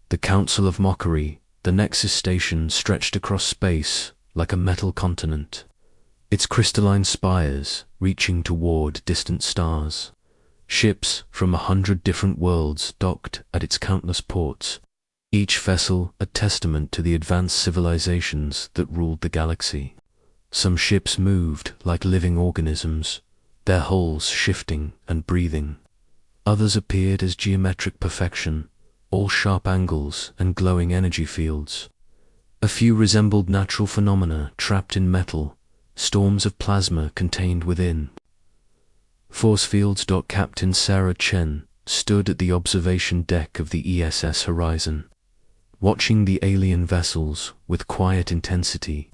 The Council of Mockery, the Nexus station, stretched across space like a metal continent, its crystalline spires reaching toward distant stars. Ships from 100 different worlds docked at its countless ports, each vessel a testament to the advanced civilizations that ruled the galaxy. Some ships moved like living organisms, their hulls shifting and breathing. Others appeared as geometric perfection, all sharp angles and glowing energy fields. A few resembled natural phenomena trapped in metal, storms of plasma contained within. Force fields. Captain Sarah Chen stood at the observation deck of the ESS Horizon, watching the alien vessels with quiet intensity.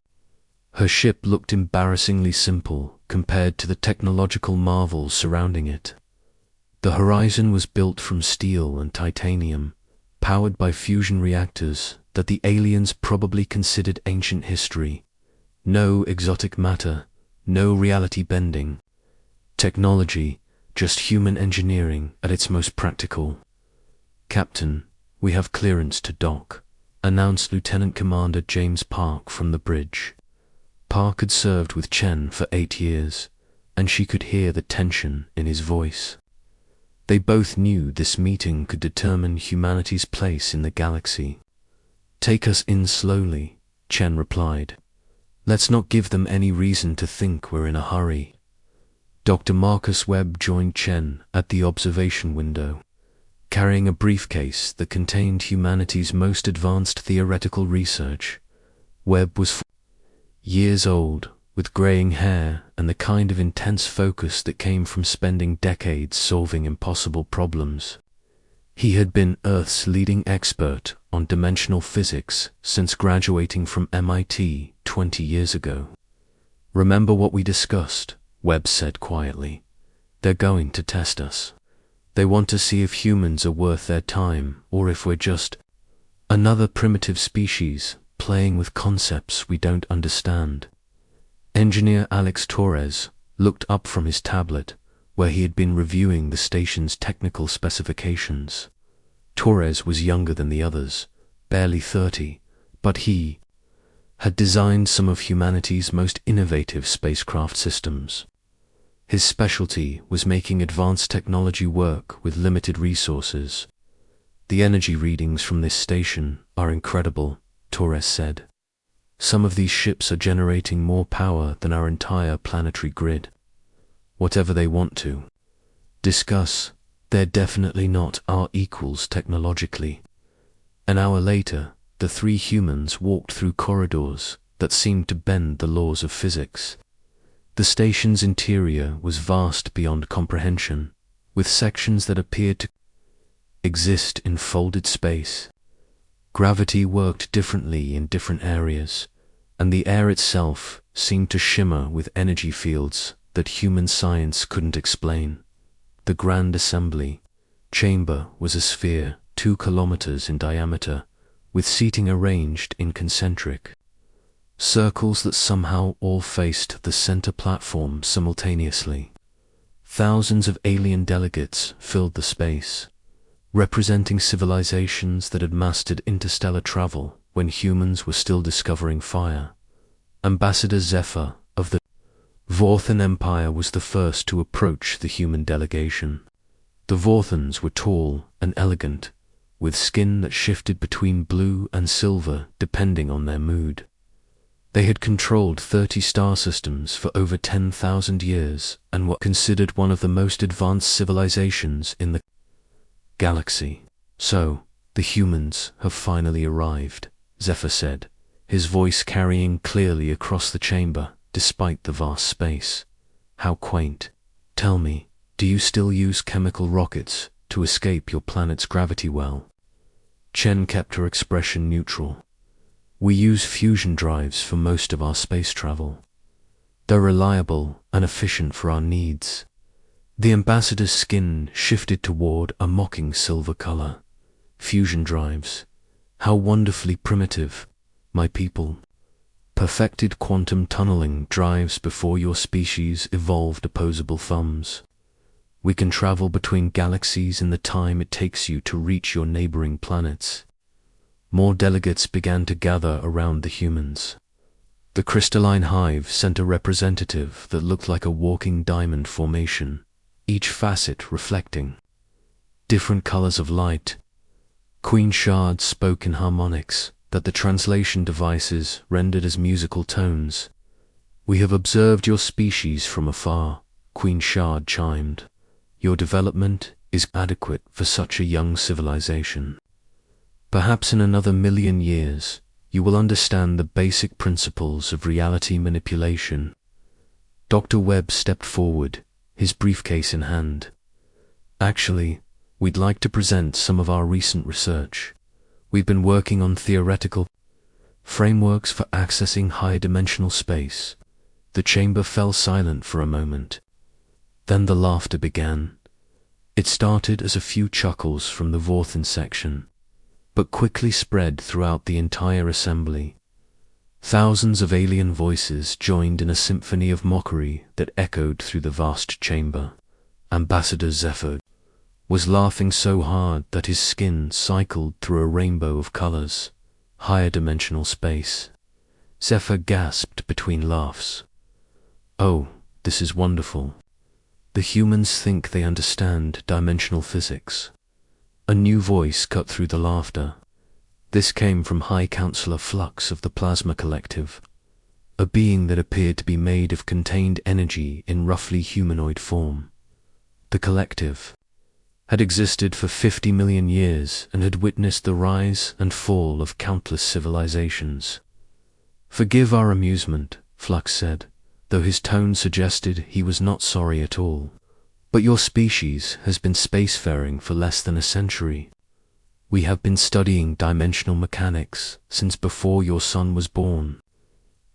Her ship looked embarrassingly simple compared to the technological marvels surrounding it. The Horizon was built from steel and titanium, powered by fusion reactors that the aliens probably considered ancient history. No exotic matter, no reality bending. Technology, just human engineering at its most practical. "Captain, we have clearance to dock," announced Lieutenant Commander James Park from the bridge. Park had served with Chen for 8 years, and she could hear the tension in his voice. They both knew this meeting could determine humanity's place in the galaxy. "Take us in slowly," Chen replied. "Let's not give them any reason to think we're in a hurry." Dr. Marcus Webb joined Chen at the observation window, carrying a briefcase that contained humanity's most advanced theoretical research. Webb was years old, with graying hair and the kind of intense focus that came from spending decades solving impossible problems. He had been Earth's leading expert on dimensional physics since graduating from MIT 20 years ago. "Remember what we discussed," Webb said quietly. "They're going to test us. They want to see if humans are worth their time or if we're just another primitive species playing with concepts we don't understand." Engineer Alex Torres looked up from his tablet, where he had been reviewing the station's technical specifications. Torres was younger than the others, barely 30, but he had designed some of humanity's most innovative spacecraft systems. His specialty was making advanced technology work with limited resources. "The energy readings from this station are incredible," Torres said. "Some of these ships are generating more power than our entire planetary grid. Whatever they want to discuss, they're definitely not our equals technologically." An hour later, the 3 humans walked through corridors that seemed to bend the laws of physics. The station's interior was vast beyond comprehension, with sections that appeared to exist in folded space. Gravity worked differently in different areas, and the air itself seemed to shimmer with energy fields that human science couldn't explain. The Grand Assembly chamber was a sphere 2 kilometers in diameter, with seating arranged in concentric circles that somehow all faced the center platform simultaneously. Thousands of alien delegates filled the space, representing civilizations that had mastered interstellar travel when humans were still discovering fire. Ambassador Zephyr of the Vorthan Empire was the first to approach the human delegation. The Vorthans were tall and elegant, with skin that shifted between blue and silver depending on their mood. They had controlled 30 star systems for over 10,000 years and were considered one of the most advanced civilizations in the galaxy. "So, the humans have finally arrived," Zephyr said, his voice carrying clearly across the chamber despite the vast space. "How quaint. Tell me, do you still use chemical rockets to escape your planet's gravity well?" Chen kept her expression neutral. "We use fusion drives for most of our space travel. They're reliable and efficient for our needs." The ambassador's skin shifted toward a mocking silver color. "Fusion drives. How wonderfully primitive, my people. Perfected quantum tunneling drives before your species evolved opposable thumbs. We can travel between galaxies in the time it takes you to reach your neighboring planets. More delegates began to gather around the humans. The crystalline hive sent a representative that looked like a walking diamond formation, each facet reflecting different colors of light. Queen Shard spoke in harmonics that the translation devices rendered as musical tones. "We have observed your species from afar," Queen Shard chimed. "Your development is adequate for such a young civilization. Perhaps in another million years, you will understand the basic principles of reality manipulation." Dr. Webb stepped forward, his briefcase in hand. "Actually, we'd like to present some of our recent research. We've been working on theoretical frameworks for accessing high-dimensional space." The chamber fell silent for a moment. Then the laughter began. It started as a few chuckles from the Vorthan section, but quickly spread throughout the entire assembly. Thousands of alien voices joined in a symphony of mockery that echoed through the vast chamber. Ambassador Zephyr was laughing so hard that his skin cycled through a rainbow of colors. Higher dimensional space. Zephyr gasped between laughs. "Oh, this is wonderful. The humans think they understand dimensional physics." A new voice cut through the laughter. This came from High Counselor Flux of the Plasma Collective, a being that appeared to be made of contained energy in roughly humanoid form. The collective had existed for 50 million years and had witnessed the rise and fall of countless civilizations. "Forgive our amusement," Flux said, though his tone suggested he was not sorry at all. "But your species has been spacefaring for less than a century. We have been studying dimensional mechanics since before your son was born.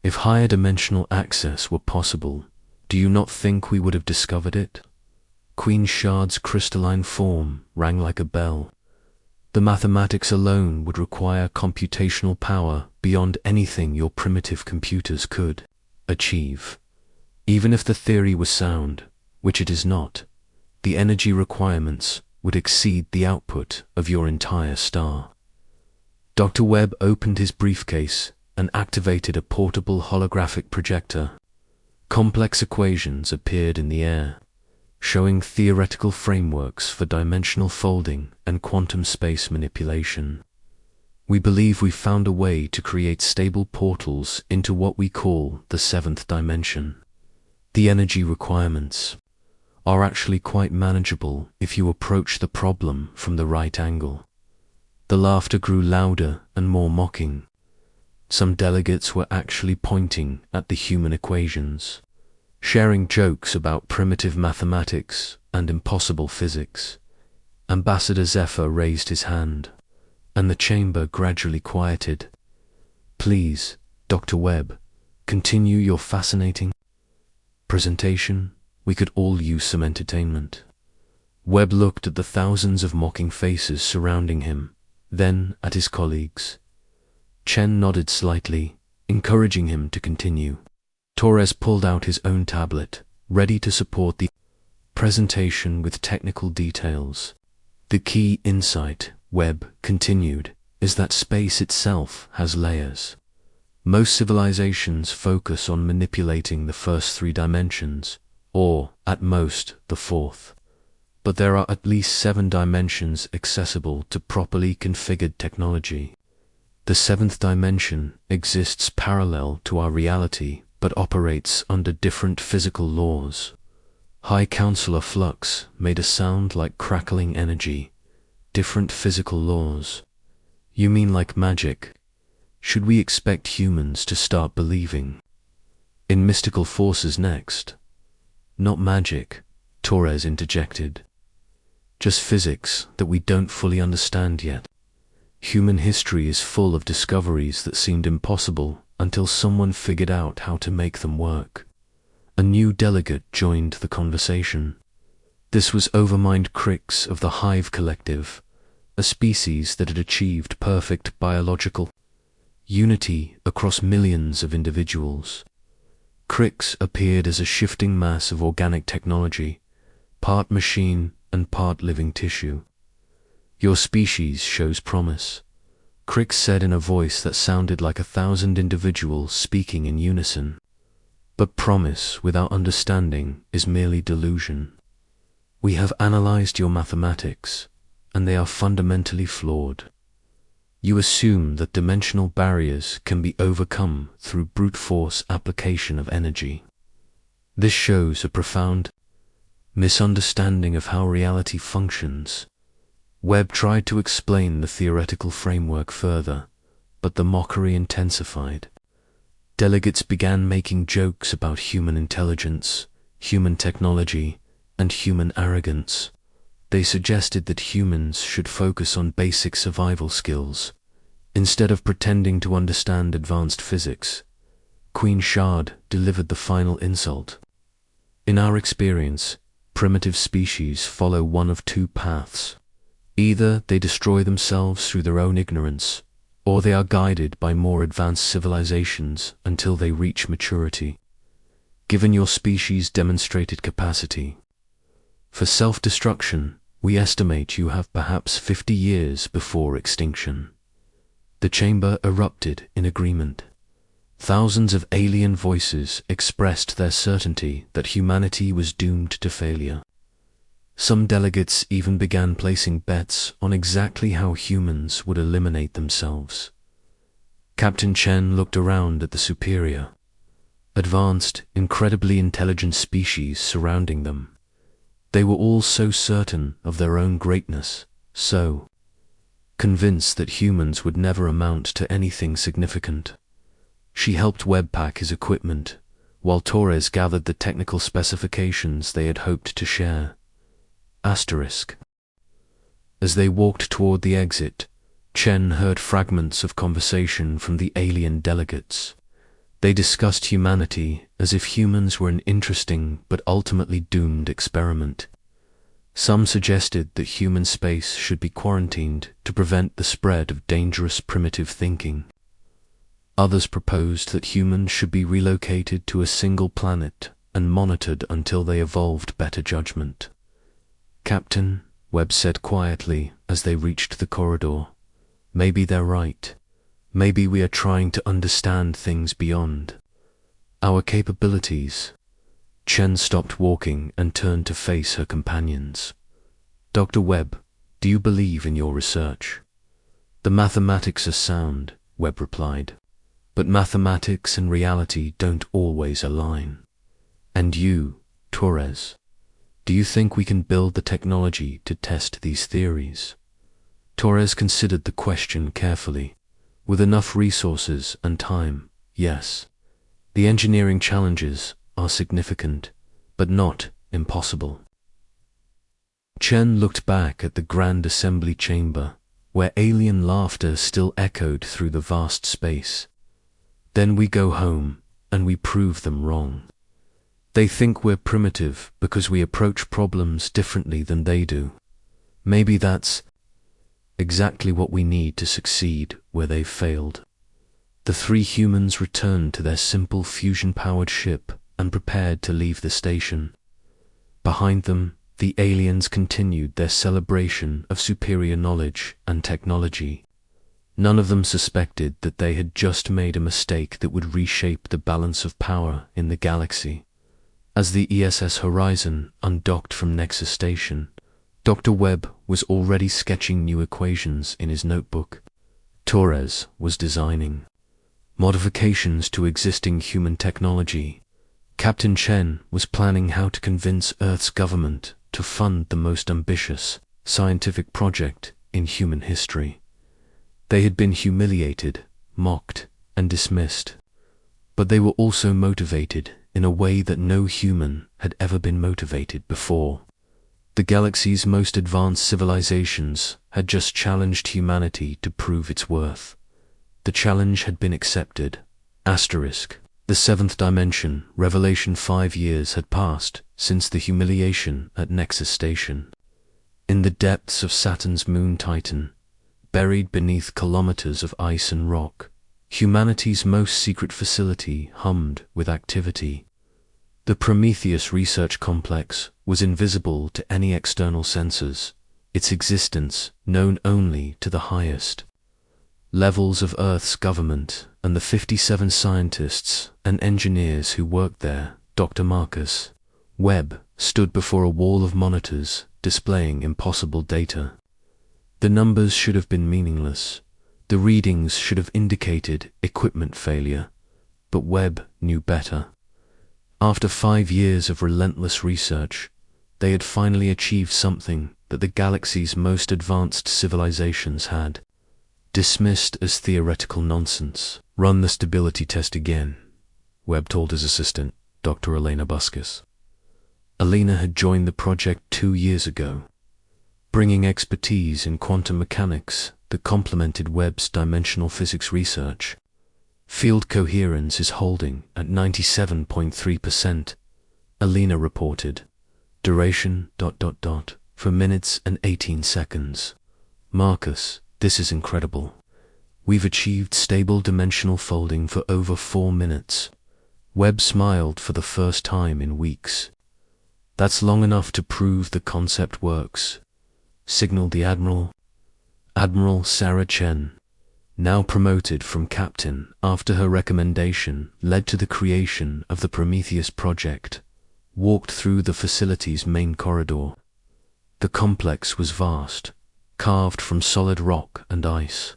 If higher dimensional access were possible, do you not think we would have discovered it?" Queen Shard's crystalline form rang like a bell. "The mathematics alone would require computational power beyond anything your primitive computers could achieve. Even if the theory was sound, which it is not, the energy requirements would exceed the output of your entire star." Dr. Webb opened his briefcase and activated a portable holographic projector. Complex equations appeared in the air, showing theoretical frameworks for dimensional folding and quantum space manipulation. "We believe we've found a way to create stable portals into what we call the seventh dimension. The energy requirements are actually quite manageable if you approach the problem from the right angle." The laughter grew louder and more mocking. Some delegates were actually pointing at the human equations, sharing jokes about primitive mathematics and impossible physics. Ambassador Zephyr raised his hand, and the chamber gradually quieted. "Please, Dr. Webb, continue your fascinating presentation. We could all use some entertainment." Webb looked at the thousands of mocking faces surrounding him, then at his colleagues. Chen nodded slightly, encouraging him to continue. Torres pulled out his own tablet, ready to support the presentation with technical details. "The key insight," Webb continued, "is that space itself has layers. Most civilizations focus on manipulating the first 3 dimensions, or, at most, the 4th. But there are at least 7 dimensions accessible to properly configured technology. The 7th dimension exists parallel to our reality, but operates under different physical laws." High Counselor Flux made a sound like crackling energy. "Different physical laws? You mean like magic? Should we expect humans to start believing in mystical forces next?" "Not magic," Torres interjected. "Just physics that we don't fully understand yet. Human history is full of discoveries that seemed impossible until someone figured out how to make them work." A new delegate joined the conversation. This was Overmind Crix of the Hive Collective, a species that had achieved perfect biological unity across millions of individuals. Crix appeared as a shifting mass of organic technology, part machine and part living tissue. "Your species shows promise. Crick said in a voice that sounded like 1,000 individuals speaking in unison. But promise without understanding is merely delusion. We have analyzed your mathematics, and they are fundamentally flawed. You assume that dimensional barriers can be overcome through brute force application of energy. This shows a profound misunderstanding of how reality functions. Webb tried to explain the theoretical framework further, but the mockery intensified. Delegates began making jokes about human intelligence, human technology, and human arrogance. They suggested that humans should focus on basic survival skills, instead of pretending to understand advanced physics. Queen Shard delivered the final insult. In our experience, primitive species follow one of two paths. Either they destroy themselves through their own ignorance, or they are guided by more advanced civilizations until they reach maturity. Given your species' demonstrated capacity for self-destruction, we estimate you have perhaps 50 years before extinction. The chamber erupted in agreement. Thousands of alien voices expressed their certainty that humanity was doomed to failure. Some delegates even began placing bets on exactly how humans would eliminate themselves. Captain Chen looked around at the superior, advanced, incredibly intelligent species surrounding them. They were all so certain of their own greatness, so convinced that humans would never amount to anything significant. She helped Webb pack his equipment, while Torres gathered the technical specifications they had hoped to share. Asterisk. As they walked toward the exit, Chen heard fragments of conversation from the alien delegates. They discussed humanity as if humans were an interesting but ultimately doomed experiment. Some suggested that human space should be quarantined to prevent the spread of dangerous primitive thinking. Others proposed that humans should be relocated to a single planet and monitored until they evolved better judgment. Captain, Webb said quietly as they reached the corridor, maybe they're right. Maybe we are trying to understand things beyond our capabilities. Chen stopped walking and turned to face her companions. Dr. Webb, do you believe in your research? The mathematics are sound, Webb replied, but mathematics and reality don't always align. And you, Torres, do you think we can build the technology to test these theories? Torres considered the question carefully. With enough resources and time, yes. The engineering challenges are significant, but not impossible. Chen looked back at the grand assembly chamber, where alien laughter still echoed through the vast space. Then we go home, and we prove them wrong. They think we're primitive because we approach problems differently than they do. Maybe that's exactly what we need to succeed where they've failed. The three humans returned to their simple fusion-powered ship and prepared to leave the station. Behind them, the aliens continued their celebration of superior knowledge and technology. None of them suspected that they had just made a mistake that would reshape the balance of power in the galaxy. As the ESS Horizon undocked from Nexus Station, Dr. Webb was already sketching new equations in his notebook. Torres was designing modifications to existing human technology. Captain Chen was planning how to convince Earth's government to fund the most ambitious scientific project in human history. They had been humiliated, mocked, and dismissed, but they were also motivated in a way that no human had ever been motivated before. The galaxy's most advanced civilizations had just challenged humanity to prove its worth. The challenge had been accepted. Asterisk. The seventh dimension, Revelation 5 years had passed since the humiliation at Nexus Station. In the depths of Saturn's moon Titan, buried beneath kilometers of ice and rock, humanity's most secret facility hummed with activity. The Prometheus Research Complex was invisible to any external sensors, its existence known only to the highest. levels of Earth's government, and the 57 scientists and engineers who worked there. Dr. Marcus Webb stood before a wall of monitors displaying impossible data. The numbers should have been meaningless. The readings should have indicated equipment failure. But Webb knew better. After 5 years of relentless research, they had finally achieved something that the galaxy's most advanced civilizations had dismissed as theoretical nonsense. "Run the stability test again," Webb told his assistant, Dr. Elena Buscus. Elena had joined the project 2 years ago, bringing expertise in quantum mechanics that complemented Webb's dimensional physics research. "Field coherence is holding at 97.3%, Elena reported. "Duration ... for minutes and 18 seconds. "Marcus, this is incredible. We've achieved stable dimensional folding for over 4 minutes. Webb smiled for the first time in weeks. "That's long enough to prove the concept works," signaled the Admiral. Admiral Sarah Chen, now promoted from captain after her recommendation led to the creation of the Prometheus project, walked through the facility's main corridor. The complex was vast, carved from solid rock and ice,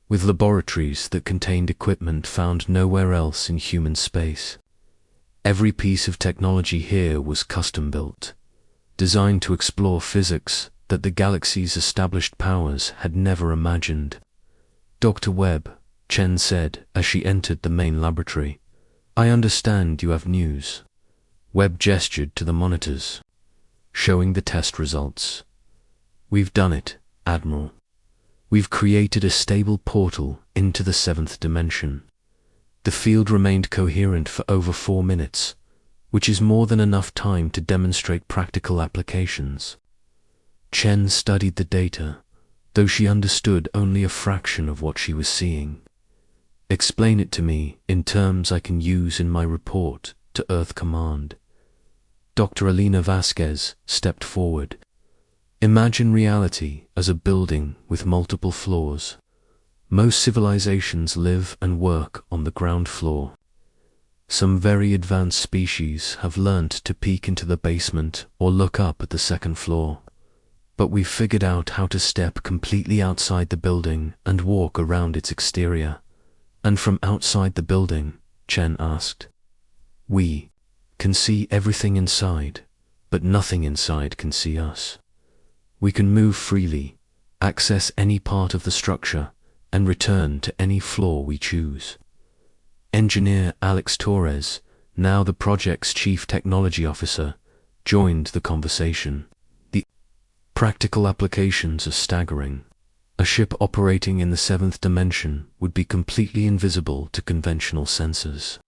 with laboratories that contained equipment found nowhere else in human space. Every piece of technology here was custom-built, designed to explore physics that the galaxy's established powers had never imagined. "Dr. Webb," Chen said as she entered the main laboratory, "I understand you have news." Webb gestured to the monitors, showing the test results. "We've done it, Admiral. We've created a stable portal into the 7th dimension. The field remained coherent for over 4 minutes, which is more than enough time to demonstrate practical applications." Chen studied the data, though she understood only a fraction of what she was seeing. "Explain it to me in terms I can use in my report to Earth Command." Dr. Elena Vasquez stepped forward. "Imagine reality as a building with multiple floors. Most civilizations live and work on the ground floor. Some very advanced species have learned to peek into the basement or look up at the 2nd floor. But we've figured out how to step completely outside the building and walk around its exterior." "And from outside the building?" Chen asked. "We can see everything inside, but nothing inside can see us. We can move freely, access any part of the structure, and return to any floor we choose." Engineer Alex Torres, now the project's chief technology officer, joined the conversation. "The practical applications are staggering. A ship operating in the 7th dimension would be completely invisible to conventional sensors.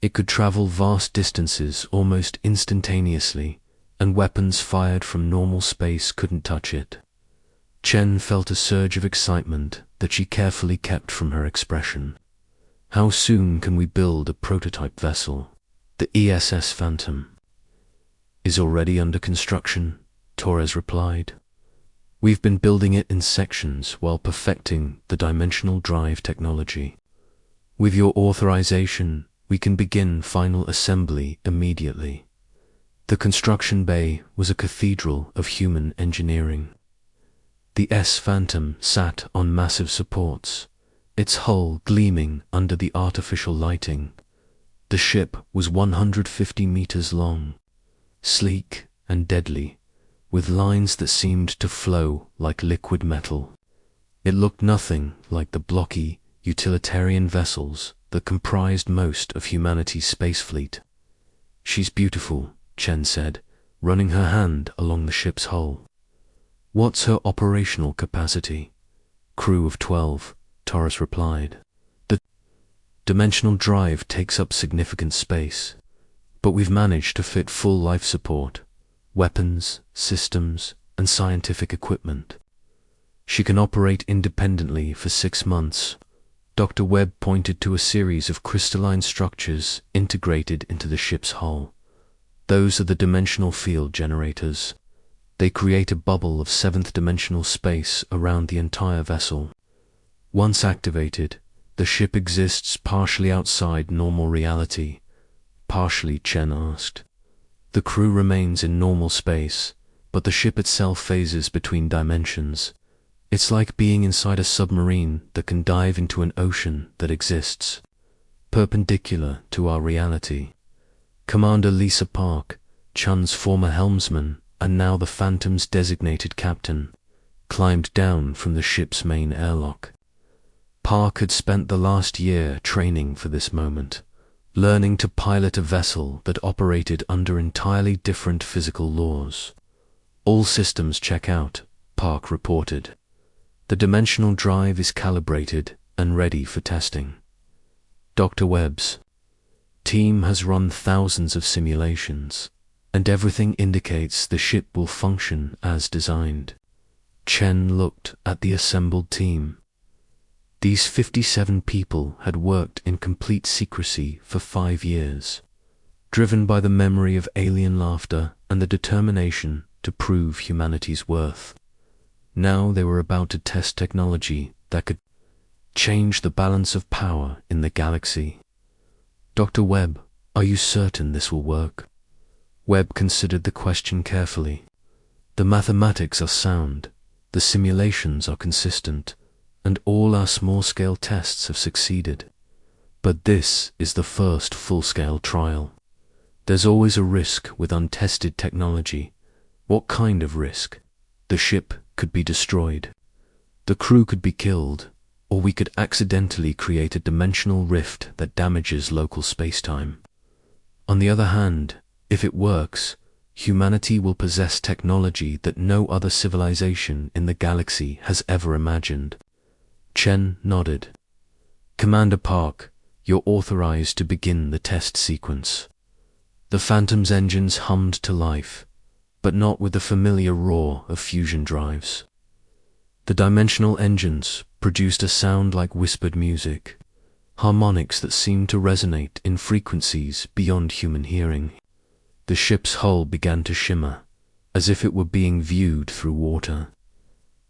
It could travel vast distances almost instantaneously, and weapons fired from normal space couldn't touch it." Chen felt a surge of excitement that she carefully kept from her expression. "How soon can we build a prototype vessel?" "The ESS Phantom is already under construction," Torres replied. "We've been building it in sections while perfecting the dimensional drive technology. With your authorization, we can begin final assembly immediately." The construction bay was a cathedral of human engineering. The S-Phantom sat on massive supports, its hull gleaming under the artificial lighting. The ship was 150 meters long, sleek and deadly, with lines that seemed to flow like liquid metal. It looked nothing like the blocky, utilitarian vessels that comprised most of humanity's space fleet. "She's beautiful," Chen said, running her hand along the ship's hull. "What's her operational capacity?" "Crew of 12, Torres replied. "The dimensional drive takes up significant space, but we've managed to fit full life support, weapons, systems, and scientific equipment. She can operate independently for 6 months." Dr. Webb pointed to a series of crystalline structures integrated into the ship's hull. "Those are the dimensional field generators. They create a bubble of 7th dimensional space around the entire vessel. Once activated, the ship exists partially outside normal reality. Partially, Chen asked. The crew remains in normal space, but the ship itself phases between dimensions. It's like being inside a submarine that can dive into an ocean that exists, perpendicular to our reality. Commander Lisa Park, Chun's former helmsman and now the Phantom's designated captain, climbed down from the ship's main airlock. Park had spent the last year training for this moment, learning to pilot a vessel that operated under entirely different physical laws. All systems check out, Park reported. The dimensional drive is calibrated and ready for testing. Dr. Webb's team has run thousands of simulations, and everything indicates the ship will function as designed. Chen looked at the assembled team. These 57 people had worked in complete secrecy for 5 years, driven by the memory of alien laughter and the determination to prove humanity's worth. Now they were about to test technology that could change the balance of power in the galaxy. Dr. Webb, are you certain this will work? Webb considered the question carefully. The mathematics are sound, the simulations are consistent, and all our small-scale tests have succeeded. But this is the first full-scale trial. There's always a risk with untested technology. What kind of risk? The ship could be destroyed. The crew could be killed, or we could accidentally create a dimensional rift that damages local spacetime. On the other hand, if it works, humanity will possess technology that no other civilization in the galaxy has ever imagined. Chen nodded. Commander Park, you're authorized to begin the test sequence. The Phantom's engines hummed to life, but not with the familiar roar of fusion drives. The dimensional engines produced a sound like whispered music, harmonics that seemed to resonate in frequencies beyond human hearing. The ship's hull began to shimmer, as if it were being viewed through water.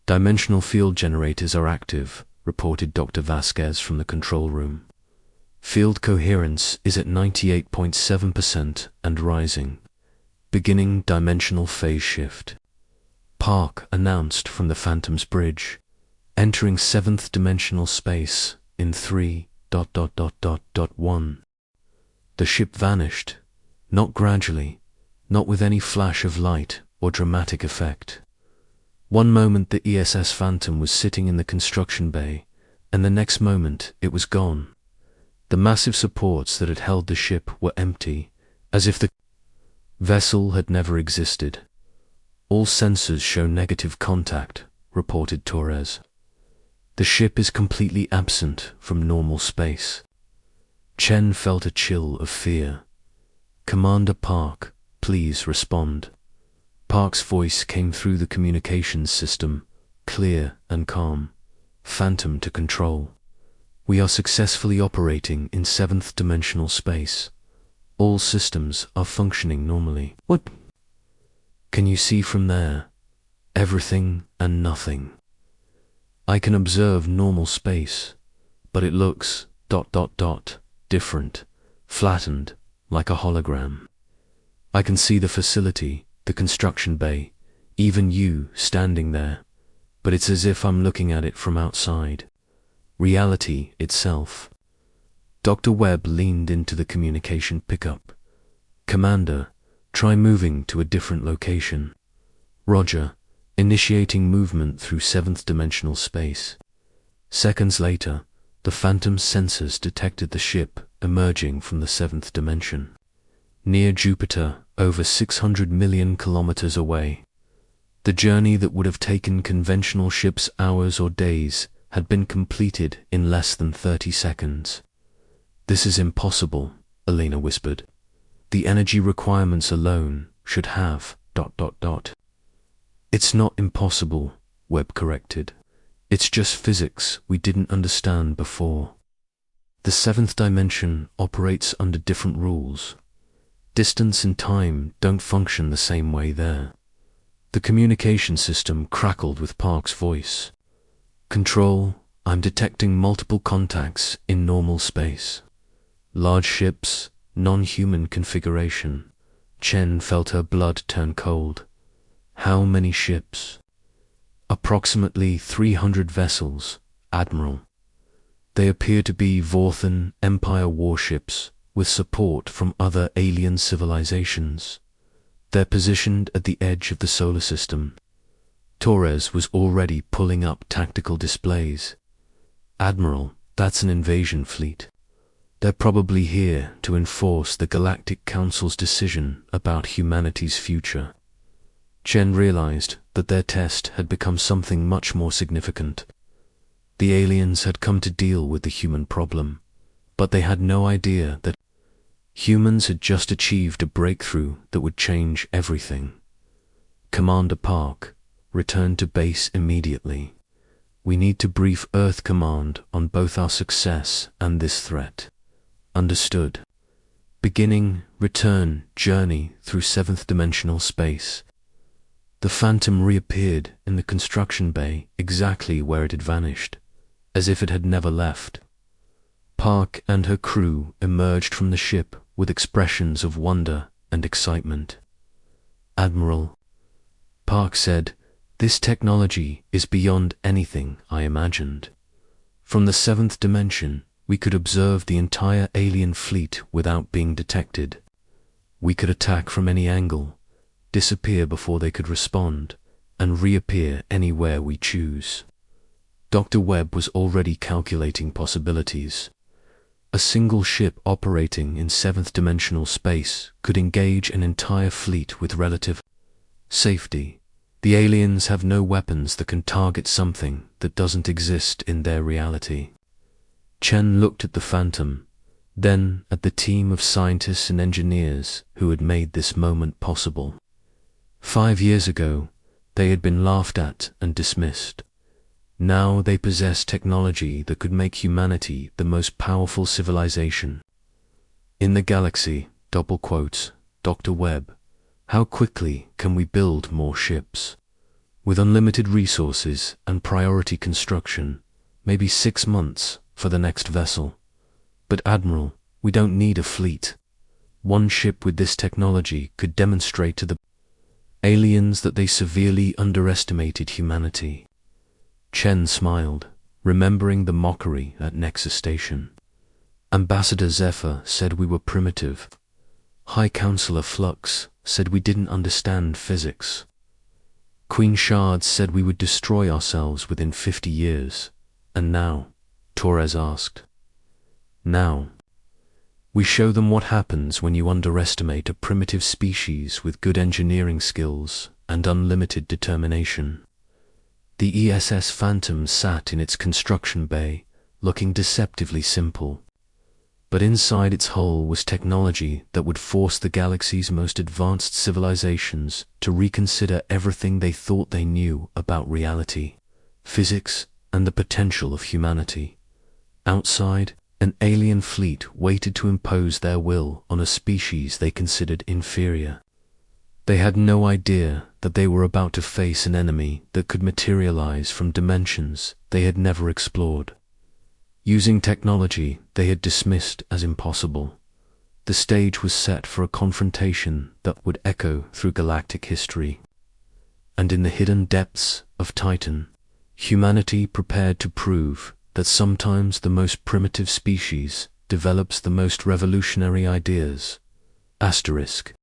Dimensional field generators are active, reported Dr. Vasquez from the control room. Field coherence is at 98.7% and rising. Beginning dimensional phase shift. Park announced from the Phantom's bridge, entering 7th dimensional space in 3.1. The ship vanished, not gradually, not with any flash of light or dramatic effect. One moment the ESS Phantom was sitting in the construction bay, and the next moment it was gone. The massive supports that had held the ship were empty, as if the vessel had never existed. All sensors show negative contact, reported Torres. The ship is completely absent from normal space. Chen felt a chill of fear. Commander Park, please respond. Park's voice came through the communications system, clear and calm. Phantom to control. We are successfully operating in 7th dimensional space. All systems are functioning normally. What can you see from there? Everything and nothing. I can observe normal space, but it looks ... different, flattened, like a hologram. I can see the facility, the construction bay, even you standing there, but it's as if I'm looking at it from outside. Reality itself. Dr. Webb leaned into the communication pickup. Commander, try moving to a different location. Roger, initiating movement through 7th dimensional space. Seconds later, the Phantom's sensors detected the ship emerging from the 7th dimension. Near Jupiter, over 600 million kilometers away. The journey that would have taken conventional ships hours or days had been completed in less than 30 seconds. This is impossible, Elena whispered. The energy requirements alone should have ... It's not impossible, Webb corrected. It's just physics we didn't understand before. The 7th dimension operates under different rules. Distance and time don't function the same way there. The communication system crackled with Park's voice. Control, I'm detecting multiple contacts in normal space. Large ships, non-human configuration. Chen felt her blood turn cold. How many ships? Approximately 300 vessels, Admiral. They appear to be Vorthan Empire warships with support from other alien civilizations. They're positioned at the edge of the solar system. Torres was already pulling up tactical displays. Admiral, that's an invasion fleet. They're probably here to enforce the Galactic Council's decision about humanity's future. Chen realized that their test had become something much more significant. The aliens had come to deal with the human problem, but they had no idea that humans had just achieved a breakthrough that would change everything. Commander Park, return to base immediately. We need to brief Earth Command on both our success and this threat. Understood. Beginning, return, journey through seventh-dimensional space. The Phantom reappeared in the construction bay exactly where it had vanished, as if it had never left. Park and her crew emerged from the ship with expressions of wonder and excitement. Admiral, Park said, this technology is beyond anything I imagined. From the seventh dimension, we could observe the entire alien fleet without being detected. We could attack from any angle, disappear before they could respond, and reappear anywhere we choose. Dr. Webb was already calculating possibilities. A single ship operating in seventh-dimensional space could engage an entire fleet with relative safety. The aliens have no weapons that can target something that doesn't exist in their reality. Chen looked at the Phantom, then at the team of scientists and engineers who had made this moment possible. 5 years ago, they had been laughed at and dismissed. Now they possessed technology that could make humanity the most powerful civilization in the galaxy. Dr. Webb, how quickly can we build more ships? With unlimited resources and priority construction, maybe 6 months for the next vessel. But Admiral, we don't need a fleet. One ship with this technology could demonstrate to the aliens that they severely underestimated humanity. Chen smiled, remembering the mockery at Nexus Station. Ambassador Zephyr said we were primitive. High Counselor Flux said we didn't understand physics. Queen Shard said we would destroy ourselves within 50 years. And now, Torres asked. Now, we show them what happens when you underestimate a primitive species with good engineering skills and unlimited determination. The ESS Phantom sat in its construction bay, looking deceptively simple. But inside its hull was technology that would force the galaxy's most advanced civilizations to reconsider everything they thought they knew about reality, physics, and the potential of humanity. Outside, an alien fleet waited to impose their will on a species they considered inferior. They had no idea that they were about to face an enemy that could materialize from dimensions they had never explored. Using technology they had dismissed as impossible, the stage was set for a confrontation that would echo through galactic history. And in the hidden depths of Titan, humanity prepared to prove that sometimes the most primitive species develops the most revolutionary ideas. Asterisk.